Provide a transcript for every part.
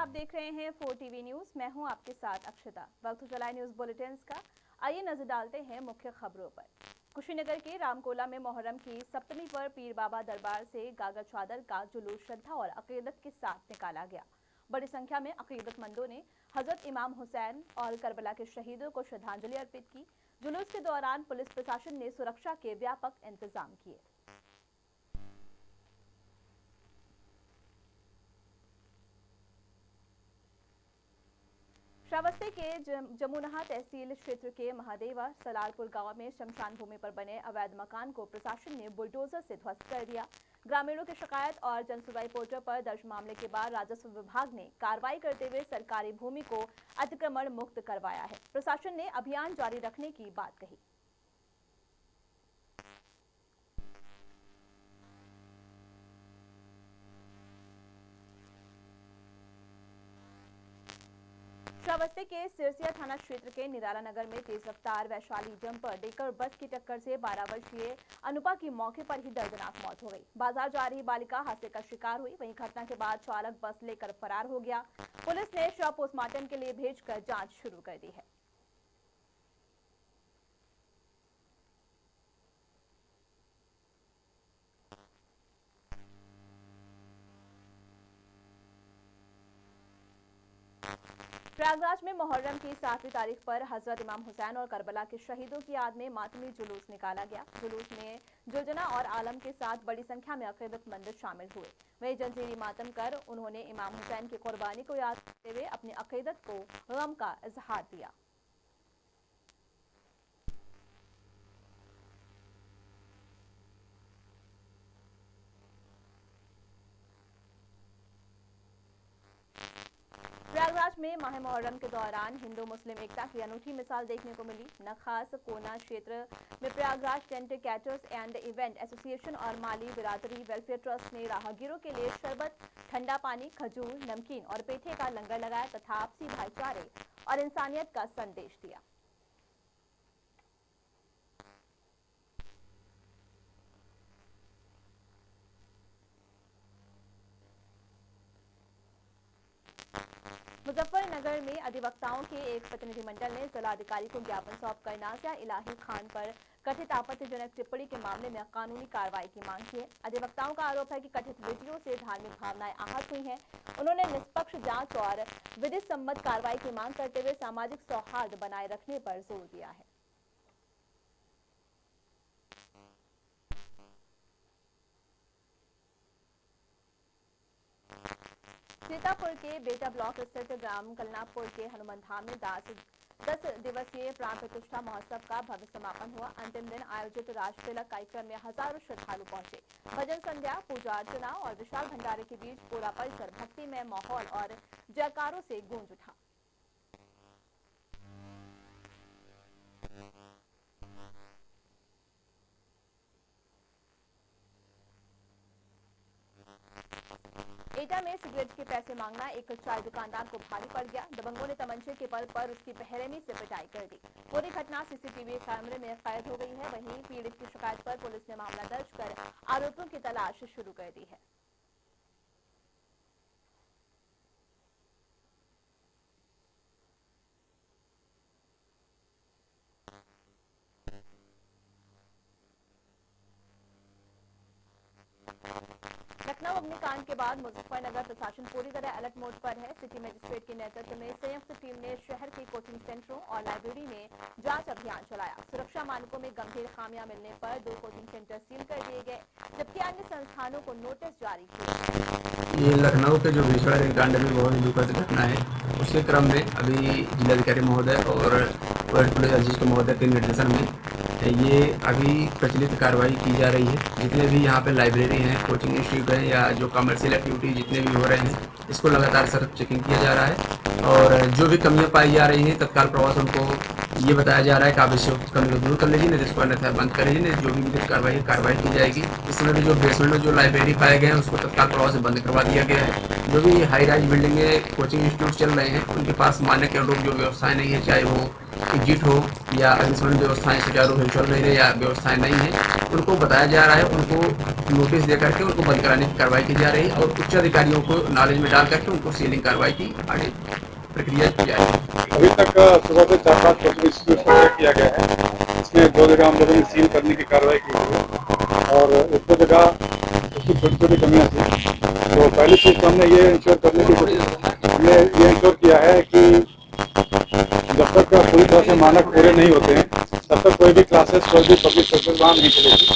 आप देख रहे हैं 4 टीवी न्यूज। मैं हूं आपके साथ अक्षता। वक्त चला न्यूज बुलेटिन का। आइए नजर डालते हैं मुख्य खबरों पर। कुशीनगर के रामकोला में मोहर्रम की सप्तमी पर पीर बाबा दरबार से गागर चादर का जुलूस श्रद्धा और अकीदत के साथ निकाला गया। बड़ी संख्या में अकीदतमंदों ने हजरत इमाम हुसैन और करबला के शहीदों को श्रद्धांजलि अर्पित की। जुलूस के दौरान पुलिस प्रशासन ने सुरक्षा के व्यापक इंतजाम किए। श्रावस्ती के जमुनहा तहसील क्षेत्र के महादेवा सलारपुर गांव में शमशान भूमि पर बने अवैध मकान को प्रशासन ने बुलडोजर से ध्वस्त कर दिया। ग्रामीणों की शिकायत और जनसुनवाई पोर्टल पर दर्ज मामले के बाद राजस्व विभाग ने कार्रवाई करते हुए सरकारी भूमि को अतिक्रमण मुक्त करवाया है। प्रशासन ने अभियान जारी रखने की बात कही। श्रावस्ती के सिरसिया थाना क्षेत्र के निराला नगर में तेज रफ्तार वैशाली जंपर देकर बस की टक्कर से 12 वर्षीय अनुपा की मौके पर ही दर्दनाक मौत हो गई। बाजार जा रही बालिका हादसे का शिकार हुई। वहीं घटना के बाद चालक बस लेकर फरार हो गया। पुलिस ने शव पोस्टमार्टम के लिए भेजकर जांच शुरू कर दी है। प्रयागराज में मोहर्रम की 7वीं तारीख पर हजरत इमाम हुसैन और करबला के शहीदों की याद में मातमी जुलूस निकाला गया। जुलूस में जुलजना और आलम के साथ बड़ी संख्या में अकीदतमंद शामिल हुए। वहीं जंजीरी मातम कर उन्होंने इमाम हुसैन की कुर्बानी को याद करते हुए अपनी अकीदत को गम का इजहार दिया। प्रयागराज में माह मुहर्रम के दौरान हिंदू मुस्लिम एकता की अनूठी मिसाल देखने को मिली। नखास कोना क्षेत्र में Prayagraj tent caterers and event association और माली बिरादरी वेलफेयर ट्रस्ट ने राहगीरों के लिए शरबत, ठंडा पानी, खजूर, नमकीन और पेठे का लंगर लगाया तथा आपसी भाईचारे और इंसानियत का संदेश दिया। मुजफ्फरनगर में अधिवक्ताओं के एक प्रतिनिधिमंडल ने जिलाधिकारी को ज्ञापन सौंपकर नाजिया इलाही खान पर कथित आपत्तिजनक टिप्पणी के मामले में कानूनी कार्रवाई की मांग की है। अधिवक्ताओं का आरोप है कि कथित वीडियो से धार्मिक भावनाएं आहत हुई हैं। उन्होंने निष्पक्ष जांच और विधि सम्मत कार्रवाई की मांग करते हुए सामाजिक सौहार्द बनाए रखने पर जोर दिया है। सीतापुर के बेटा ब्लॉक स्थित ग्राम कलनापुर के हनुमान धाम में 10 दिवसीय प्राण प्रतिष्ठा महोत्सव का भव्य समापन हुआ। अंतिम दिन आयोजित राज तिलक कार्यक्रम में हजारों श्रद्धालु पहुंचे। भजन संध्या, पूजा अर्चना और विशाल भंडारे के बीच पूरा परिसर भक्तिमय माहौल और जयकारों से गूंज उठा। एटा में सिगरेट के पैसे मांगना एक चाय दुकानदार को भारी पड़ गया। दबंगों ने तमंचे के बल पर उसकी बेरहमी से पिटाई कर दी। पूरी घटना सीसीटीवी कैमरे में कैद हो गई है। वहीं पीड़ित की शिकायत पर पुलिस ने मामला दर्ज कर आरोपियों की तलाश शुरू कर दी है। लखनऊ अग्निकांड के बाद मुजफ्फरनगर प्रशासन पूरी तरह अलर्ट मोड पर है। सिटी मजिस्ट्रेट के नेतृत्व में संयुक्त टीम ने शहर के कोचिंग सेंटरों और लाइब्रेरी में जांच अभियान चलाया। सुरक्षा मानकों में गंभीर खामियां मिलने पर 2 कोचिंग सेंटर सील कर दिए गए, जबकि अन्य संस्थानों को नोटिस जारी किए। ये लखनऊ के जो भीषण अग्निकांड में बहुत दुखद घटना है, उसके क्रम में अभी जिलाधिकारी महोदय और पुलिस अधीक्षक महोदय के निर्देशन में ये अभी प्रचलित कार्रवाई की जा रही है। जितने भी यहाँ पे लाइब्रेरी हैं, कोचिंग इंस्टीट्यूट हैं या जो कमर्शियल एक्टिविटी जितने भी हो रहे हैं, इसको लगातार सर चेकिंग किया जा रहा है और जो भी कमियां पाई जा रही हैं तत्काल प्रभाव से उनको ये बताया जा रहा है कि आप इससे कमी को दूर कर लीजिए, नहीं तो इसको अन्यथा बंद कर लीजिए, जो भी विधिक कार्रवाई की जाएगी। इस समय भी जो बेसमेंट में जो लाइब्रेरी पाए गए हैं उसको तत्काल प्रभाव से बंद करवा दिया गया है। जो भी हाई राइज बिल्डिंगें, कोचिंग इंस्टीट्यूट चल रहे हैं, उनके पास मानक के अनुरूप जो व्यवस्थाएं नहीं है, चाहे वो एग्जिट हो या अग्निशमन व्यवस्थाएं सुचारू रूप से चल रही है या व्यवस्थाएं नहीं है, उनको बताया जा रहा है, उनको नोटिस दे करके उनको बंद कराने की कार्रवाई की जा रही है और उच्च अधिकारियों को नॉलेज में डाल करके उनको सीलिंग कार्रवाई की आगे प्रक्रिया की जाएगी। अभी तक सुबह से 4-5 कोचिंग इंस्टीट्यूट को चेक किया गया है। इसमें 2 जगह हम लोगों ने सील करने की कार्रवाई की है और 1-2 जगह उसकी छोटी-छोटी कमियां थी। तो पहली चीज़ तो हमने ये इंश्योर करने की हमने ये इंश्योर किया है कि जब तक पूरी तरह से मानक पूरे नहीं होते हैं, तब तक कोई भी क्लासेस, कोई भी पब्लिक सर्विस वहाँ नहीं चलेगी।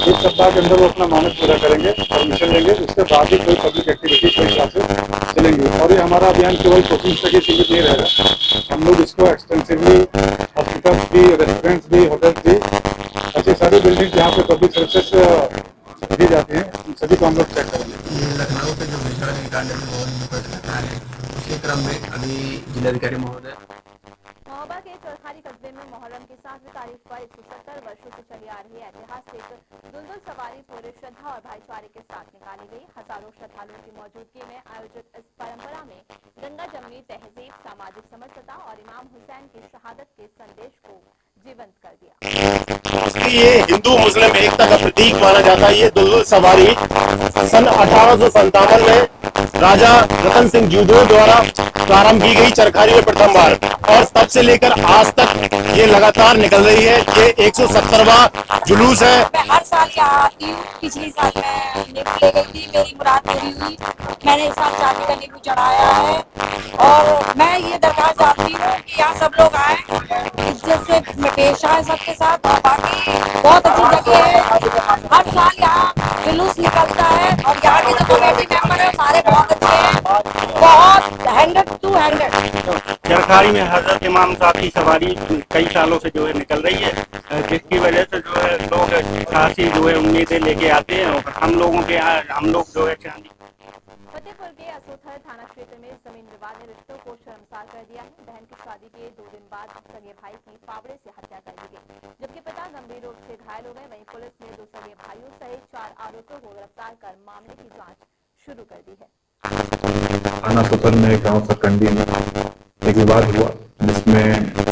1 सप्ताह के अंदर वो अपना मानक पूरा करेंगे, परमिशन लेंगे, उसके बाद ही कोई पब्लिक एक्टिविटी, कोई क्लासेस चलेंगी। और ये हमारा अभियान केवल कोचिंग तक ही सीमित नहीं रहेगा। हम लोग इसको एक्सटेंसिवली हॉस्पिटल्स भी, रेस्टोरेंट्स भी, होटल्स भी, ऐसी सारी बिल्डिंग जहाँ पे पब्लिक सर्विसेज दी जाती हैं, उन सभी को हम लोग चेक करेंगे। ये लखनऊ के जो विशाल कांड में बहुत दुखद घटना है, उसी क्रम में अभी जिलाधिकारी महोदय महोबा के चरखारी कस्बे में मोहर्रम की 7वीं तारीख पर 170 वर्षों से चली आ रही ऐतिहासिक दुलदुल सवारी पूरे श्रद्धा और भाईचारे के साथ निकाली गई। हजारों श्रद्धालुओं की मौजूदगी में आयोजित इस परंपरा में गंगा जमनी तहजीब, सामाजिक समरसता और इमाम हुसैन की शहादत के संदेश को जीवंत कर दिया। ये हिंदू मुस्लिम एकता का प्रतीक माना जाता है। ये दुलदुल सवारी सन 1857 में राजा रतन सिंह जूदो द्वारा प्रारंभ की गई चरखारी में प्रथम बार, और तब से लेकर आज तक ये लगातार निकल रही है। ये 170वां जुलूस है। मैं हर साल यहाँ आती हूँ। पिछली साल मैं नींबू ले गई थी, मेरी मुराद पूरी हुई। मैंने इस साल चांदी का नींबू चढ़ाया है और मैं ये दरखास्त चाहती हूँ कि यहाँ सब लोग आए, इज्जत से पेश आए सबके साथ। और बाकी बहुत अच्छी जगह है, हर साल यहाँ जुलूस निकलता है और यहाँ के जो कमेटी मेंबर है सारे बहुत अच्छे हैं, बहुत 100 to 100। चरखारी में हजरत इमाम साहब की सवारी कई सालों से जो है निकल रही है, जिसकी वजह से जो है लोग खासी जो है उम्मीदें लेके आते हैं और हम लोग जो है चांदी। फतेहपुर के असोथर थाना क्षेत्र में जमीन विवाद ने रिश्तों को शर्मसार कर दिया है। बहन की शादी के 2 दिन बाद सगे भाई की फावड़े से हत्या कर दी गई, जबकि पिता गंभीर रूप से घायल हो गए। वहीं पुलिस ने 2 सगे भाइयों सहित 4 आरोपियों को गिरफ्तार कर मामले की जांच शुरू कर दी है। थाना सदर में गांव सरकंडी में एक विवाद हुआ, जिसमें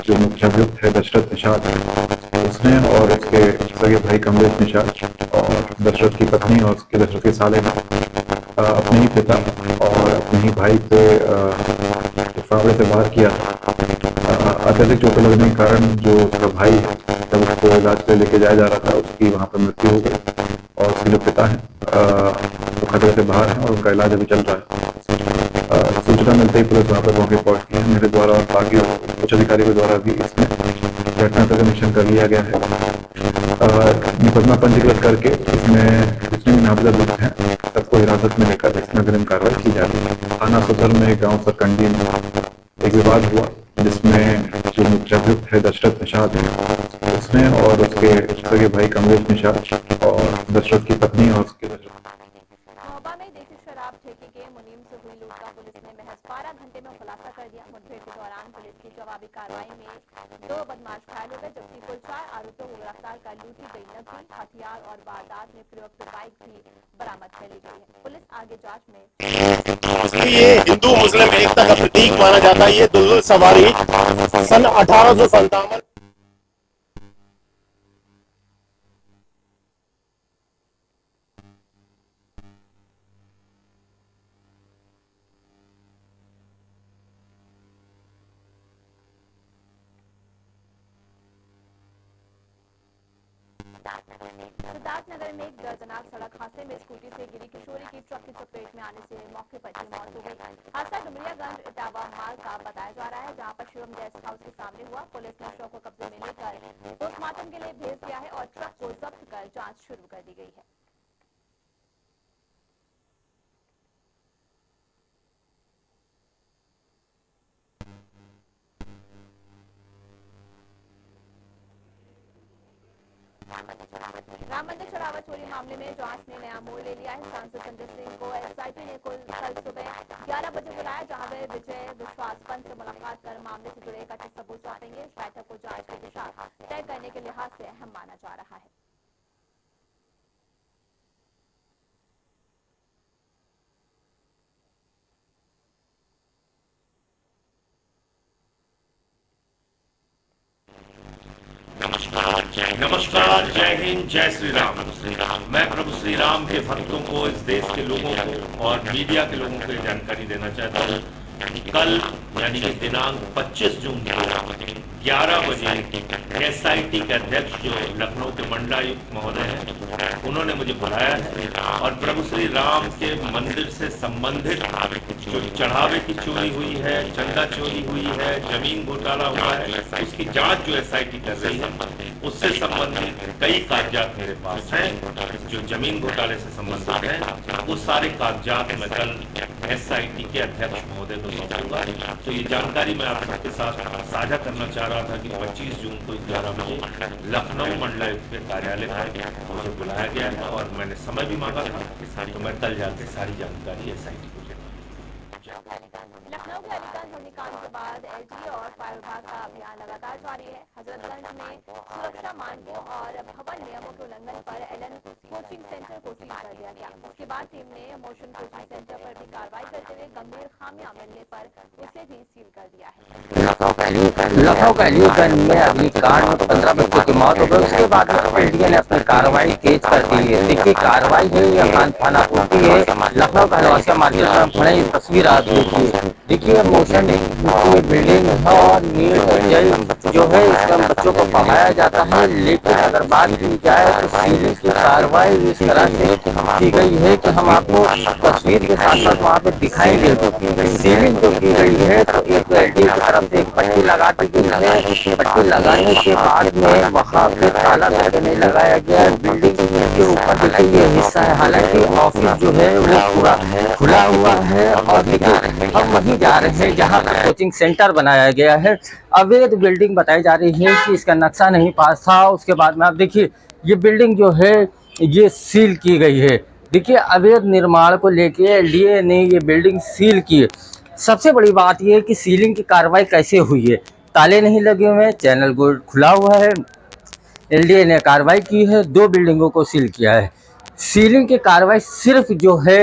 जो मुख्य अभियुक्त है दशरथ निषाद, उसने और उसके सगे भाई कमलेश निषाद और दशरथ की पत्नी और उसके दशरथ के साले ने अपने ही पिता और अपने ही भाई पे फावड़े से वार किया। अत्यधिक चोटें लगने के कारण जो उसका भाई है, जब उसको इलाज के लिए लेके जाया जा रहा था, उसकी वहाँ पर मृत्यु हो गई और उसके जो पिता है वो खतरे से बाहर है और उनका इलाज अभी चल रहा है। सूचना मिलते ही पुलिस वहाँ पर मौके पहुंचती है। मेरे द्वारा और बाकी उच्च अधिकारियों के द्वारा भी इसमें घटना का निरीक्षण कर लिया गया है। मुकदमा पंजीकृत करके इसमें जितने भी नामजद लोग हैं सबको हिरासत में लेकर इसमें अग्रिम कार्रवाई की जा रही है। थाना सदर में गांव सरकंडी में एक विवाद हुआ, जिसमें जो मुख्य अभियुक्त है दशरथ निषाद है, उसने और उसके सगे भाई कमलेश निषाद और दशरथ की पत्नी और उसके महोबा में देसी शराब ठेके के मुनीम से हुई लूट का पुलिस ने महज 12 घंटे में खुलासा कर दिया। मुठभेड़ के दौरान पुलिस की जवाबी कार्रवाई में 2 बदमाश घायल हो गए, जबकि कुल 4 आरोपियों को गिरफ्तार कर लूटी गई नकदी, हथियार और वारदात में प्रयुक्त बाइक भी बरामद कर ली गई है। पुलिस आगे जांच में ये हिंदू मुस्लिम एकता का प्रतीक माना जाता है। ये दुलदुल सवारी सन 1857 सिद्धार्थनगर में एक दर्दनाक सड़क हादसे में स्कूटी से गिरी किशोरी की ट्रक की चपेट में आने से मौके पर ही मौत हो गई। हादसा डुमरियागंज इटावा मार्ग का बताया जा रहा है, जहां पर शिवम गेस्ट हाउस के सामने हुआ। पुलिस ने शव को कब्जे में लेकर पोस्टमार्टम के लिए भेज दिया है और ट्रक को जब्त कर जांच शुरू कर दी गई है। राम मंदिर चढ़ावा चोरी मामले में जांच ने नया मोड़ ले लिया है। सांसद संजय सिंह को एसआईटी ने कल सुबह 11 बजे बुलाया, जहां वे विजय विश्वास पंत से मुलाकात कर मामले से जुड़े कथित सबूत सौंपेंगे। इस बैठक को जांच की दिशा तय करने के लिहाज से अहम माना जा रहा है। नमस्कार, जय हिंद, जय श्री राम। मैं प्रभु श्री राम के भक्तों को, इस देश के लोगों को और मीडिया के लोगों को जानकारी देना चाहता हूँ। कल यानी कि दिनांक 25 जून को 11 बजे एसआईटी के अध्यक्ष जो लखनऊ के मंडलायुक्त महोदय हैं, उन्होंने मुझे बुलाया है और प्रभु श्री राम के मंदिर से संबंधित जो चढ़ावे की चोरी हुई है, चंदा चोरी हुई है, जमीन घोटाला हुआ है, उसकी जांच जो एसआईटी कर रही है, उससे संबंधित कई कागजात मेरे पास हैं जो जमीन घोटाले से संबंधित हैं। वो सारे कागजात मैं कल एसआईटी के अध्यक्ष महोदय को सौंपूंगा। तो ये जानकारी मैं आप सबके साथ साझा करना चाह रहा था कि 25 जून को 11 बजे लखनऊ मंडलायुक्त के कार्यालय पर मुझे बुलाया गया है और मैंने समय भी मांगा था, तो मैं कल जाकर सारी जानकारी एसआईटी को दूंगा। लखनऊ के अलीगंज अग्निकांड के बाद एलटी और फायर विभाग का अभियान लगातार जारी है। हजरतगंज में सुरक्षा मानकों और भवन नियमों के उल्लंघन पर एलन कोचिंग सेंटर को सील कर दिया गया। उसके बाद टीम ने मोशन कोचिंग सेंटर पर भी कार्रवाई करते हुए गंभीर खामियां मिलने पर उसे भी सील कर दिया है। लखनऊ का अलीगंज में अग्निकांड में 15 बच्चों की मौत हो गई। उसके बाद एलडीए ने अपनी कार्रवाई तेज कर दी है। देखिए कार्रवाई है, यहाँ थाना पूर्ति है, लखनऊ का हलवासिया मार्केट में बड़ी तस्वीर आप देखिए। मोशन बिल्डिंग है और नीट जो है इसमें बच्चों को पढ़ाया जाता है, लेकिन अगर बात की जाए तो सीधी की कार्रवाई इस तरह से की गई है कि हम आपको तस्वीर के साथ साथ वहाँ पे दिखाएंगे। सीलिंग जो की गई है तो एक एलडीए की तरफ से एक पट्टी लगा दी गई है। पट्टी लगाने के बाद में वहाँ पे ताला करके नहीं लगाया गया। बिल्डिंग के ऊपर देखिए ये हिस्सा है, हालांकि ऑफिस जो है वो पूरा खुला हुआ है। और देखिए हम वहीं जा रहे हैं जहाँ पर कोचिंग सेंटर बनाया गया है। अवैध बिल्डिंग बताई जा रही है कि इसका नक्शा नहीं पास था। उसके बाद में आप देखिए ये बिल्डिंग जो है ये सील की गई है। देखिए अवैध निर्माण को लेके एलडीए ने ये बिल्डिंग सील की है। सबसे बड़ी बात यह है कि सीलिंग की कार्रवाई कैसे हुई है, ताले नहीं लगे हुए हैं, चैनल बोर्ड खुला हुआ है। एलडीए ने कार्रवाई की है, 2 बिल्डिंगों को सील किया है। सीलिंग की कार्रवाई सिर्फ जो है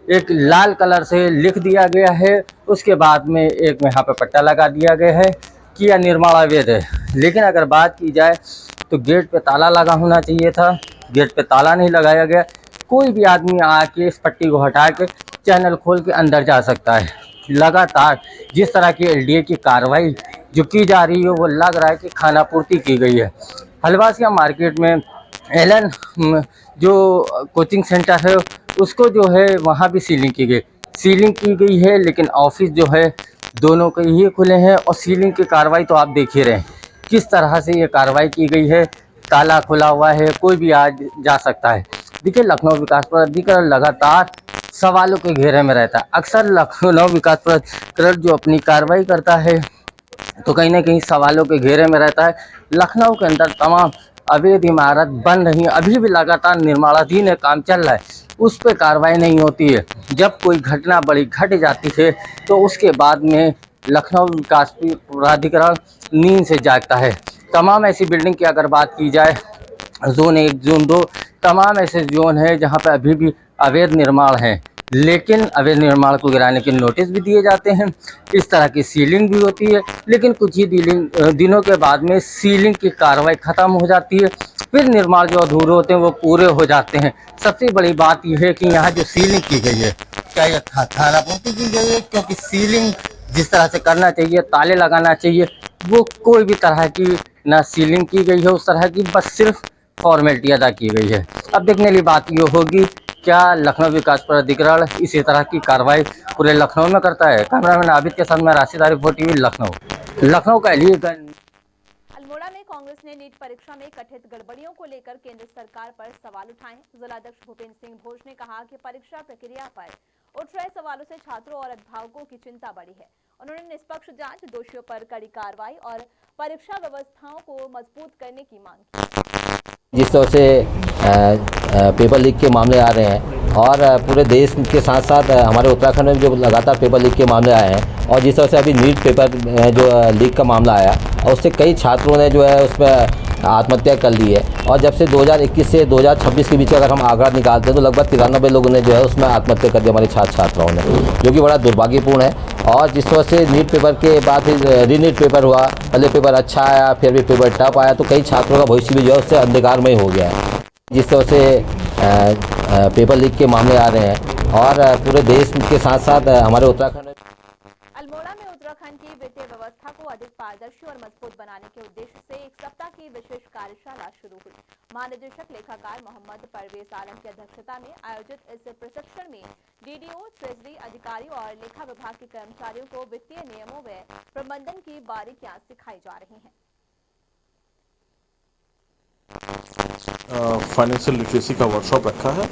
एक लाल कलर से लिख दिया गया है, उसके बाद में एक में यहाँ पे पट्टा लगा दिया गया है कि यह निर्माण अवैध है। लेकिन अगर बात की जाए तो गेट पे ताला लगा होना चाहिए था, गेट पे ताला नहीं लगाया गया। कोई भी आदमी आके इस पट्टी को हटा के चैनल खोल के अंदर जा सकता है। लगातार जिस तरह की एलडीए की कार्रवाई जो की जा रही है वो लग रहा है कि खाना पूर्ति की गई है। हलवासिया मार्केट में एलन जो कोचिंग सेंटर है उसको जो है वहाँ भी सीलिंग की गई है, लेकिन ऑफिस जो है दोनों के ही खुले हैं। और सीलिंग की कार्रवाई तो आप देख ही रहे हैं किस तरह से ये कार्रवाई की गई है। ताला खुला हुआ है, कोई भी आ जा सकता है। देखिए लखनऊ विकास प्राधिकरण लगातार सवालों के घेरे में रहता है। अक्सर लखनऊ विकास प्राधिकरण जो अपनी कार्रवाई करता है तो कहीं ना कहीं सवालों के घेरे में रहता है। लखनऊ के अंदर तमाम अवैध इमारत बन रही हैं, अभी भी लगातार निर्माणाधीन है, काम चल रहा है, उस पर कार्रवाई नहीं होती है। जब कोई घटना बड़ी घट जाती है तो उसके बाद में लखनऊ विकास प्राधिकरण नींद से जागता है। तमाम ऐसी बिल्डिंग की अगर बात की जाए, जोन 1 जोन 2 तमाम ऐसे जोन है जहां पर अभी भी अवैध निर्माण है, लेकिन अवैध निर्माण को गिराने के नोटिस भी दिए जाते हैं। इस तरह की सीलिंग भी होती है, लेकिन कुछ ही दिनों के बाद में सीलिंग की कार्रवाई ख़त्म हो जाती है, फिर निर्माण जो अधूरे होते हैं वो पूरे हो जाते हैं। सबसे बड़ी बात यह है कि यहाँ जो सीलिंग की गई है क्या यह खाना पूर्ति की गई है, क्योंकि सीलिंग जिस तरह से करना चाहिए, ताले लगाना चाहिए, वो कोई भी तरह की ना सीलिंग की गई है उस तरह की, बस सिर्फ फॉर्मेलिटी अदा की गई है। अब देखने वाली बात ये होगी क्या लखनऊ विकास प्राधिकरण इसी तरह की कार्रवाई पूरे लखनऊ में करता है। कैमरामैन आबिद के साथ में राशिद आरिफ, टीवी लखनऊ का अलीगंज। अल्मोड़ा में कांग्रेस ने नीट परीक्षा में कथित गड़बड़ियों को लेकर केंद्र सरकार पर सवाल उठाए। जिलाध्यक्ष भूपेंद्र सिंह भोज ने कहा कि परीक्षा प्रक्रिया पर उठ रहे सवालों से छात्रों और अभिभावकों की चिंता बढ़ी है उन्होंने निष्पक्ष जांच, दोषियों पर कड़ी कार्रवाई और परीक्षा व्यवस्थाओं को मजबूत करने की मांग की। जिस तरह से पेपर लीक के मामले आ रहे हैं और पूरे देश के साथ साथ हमारे उत्तराखंड में जो लगातार पेपर लीक के मामले आए हैं और जिस तरह से अभी नीट पेपर जो लीक का मामला आया और उससे कई छात्रों ने जो है उसमें आत्महत्या कर ली है और जब से 2021 से 2026 के बीच अगर हम आंकड़ा निकालते हैं तो लगभग 93 लोगों ने जो है उसमें आत्महत्या कर दी हमारे छात्र छात्राओं ने, जो कि बड़ा दुर्भाग्यपूर्ण है। और जिस तरह से नीट पेपर के बाद फिर रीनीट पेपर हुआ, पहले पेपर अच्छा आया फिर भी पेपर टफ आया, तो कई छात्रों का भविष्य भी जो है उससे अंधकारमय हो गया है। जिस तरह से पेपर लीक के मामले आ रहे हैं और पूरे देश के साथ साथ हमारे उत्तराखंड में अल्मोड़ा में उत्तराखंड की वित्तीय व्यवस्था को अधिक पारदर्शी और मजबूत बनाने के उद्देश्य से एक सप्ताह की विशेष कार्यशाला शुरू हुई। महानिदेशक लेखाकार मोहम्मद परवेज आलम की अध्यक्षता में आयोजित इस प्रशिक्षण में डीडीओ, ट्रेजरी अधिकारी और लेखा विभाग के कर्मचारियों को वित्तीय नियमों व प्रबंधन की बारीकियां सिखाई जा रही हैं। फाइनेंशियल लिटरेसी का वर्कशॉप रखा है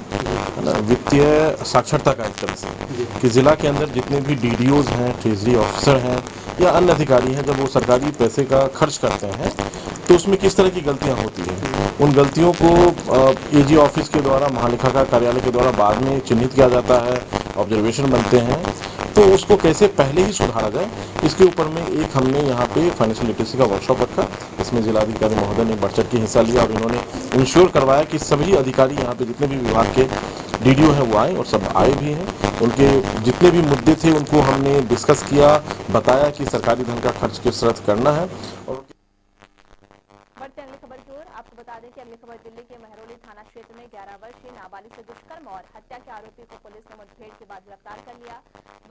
ना, वित्तीय साक्षरता का एक तरह से कि ज़िला के अंदर जितने भी डीडीओज हैं, ट्रेजरी ऑफिसर हैं या अन्य अधिकारी हैं, जब वो सरकारी पैसे का खर्च करते हैं तो उसमें किस तरह की गलतियां होती हैं, उन गलतियों को एजी ऑफिस के द्वारा, महालेखाकार कार्यालय के द्वारा बाद में चिन्हित किया जाता है, ऑब्जर्वेशन बनते हैं, तो उसको कैसे पहले ही सुधारा जाए, इसके ऊपर में एक हमने यहाँ पे फाइनेंशियल लिटरेसी का वर्कशॉप रखा। इसमें जिलाधिकारी महोदय ने बढ़ चढ़ के हिस्सा लिया और इन्होंने इंश्योर करवाया कि सभी अधिकारी यहाँ पे जितने भी विभाग के डीडीओ हैं वो आए और सब आए भी हैं। उनके जितने भी मुद्दे थे उनको हमने डिस्कस किया, बताया कि सरकारी धन का खर्च किस तरह करना है। और बढ़ते अगली खबर की ओर, आपको बता दें कि अगली खबर दिल्ली के महरौली थाना क्षेत्र में 11 वर्षीय नाबालिग से दुष्कर्म और हत्या के आरोपी को पुलिस ने मुठभेड़ के बाद गिरफ्तार कर लिया।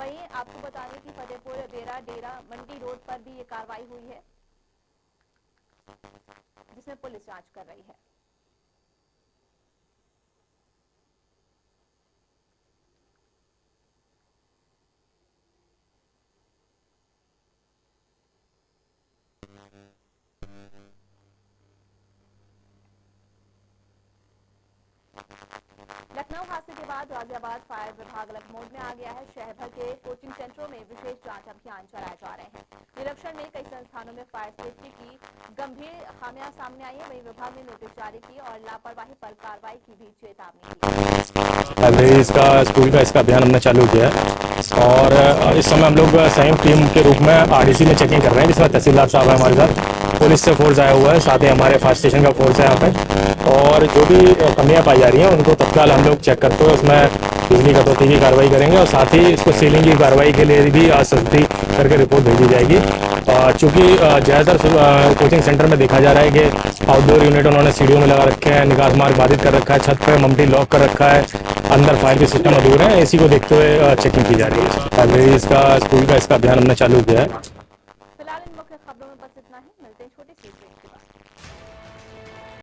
वहीं आपको बता दें कि फतेहपुर बेरा डेरा मंडी रोड पर भी ये कार्रवाई हुई है, जिसमें पुलिस जांच कर रही है। लखनऊ हादसे के बाद गाजियाबाद फायर विभाग अलग मोड में आ गया है। शहर भर के कोचिंग सेंटरों में विशेष जांच अभियान चलाए जा रहे हैं। निरीक्षण में कई संस्थानों में फायर सेफ्टी की गंभीर खामियां सामने आई है। वहीं विभाग ने नोटिस जारी की और लापरवाही पर कार्रवाई की भी चेतावनी दी। लाइब्रेरी इसका स्कूल का इसका अभियान हमने चालू किया है और इस समय हम लोग संयुक्त टीम के रूप में आरडीसी में चेकिंग कर रहे हैं, जिसमें तहसीलदार साहब है हमारे साथ, पुलिस से फोर्स आया हुआ है, साथ ही हमारे फायर स्टेशन का फोर्स है यहाँ पे। और जो भी कमियां पाई जा रही हैं उनको तत्काल हम लोग चेक करते हुए उसमें बिजली कटौती की कार्रवाई करेंगे और साथ ही इसको सीलिंग की कार्रवाई के लिए भी सख्ती करके रिपोर्ट भेजी जाएगी। चूँकि ज़्यादातर कोचिंग सेंटर में देखा जा रहा है कि आउटडोर यूनिट उन्होंने सीढ़ियों में लगा रखे हैं, निकास मार्ग बाधित कर रखा है, छत पर ममटी लॉक कर रखा है, अंदर फायर के सिस्टम अधूरे हैं, इसी को देखते हुए चेकिंग की जा रही है। लाइब्रेरी इसका स्कूल का इसका अभियान हमने चालू किया है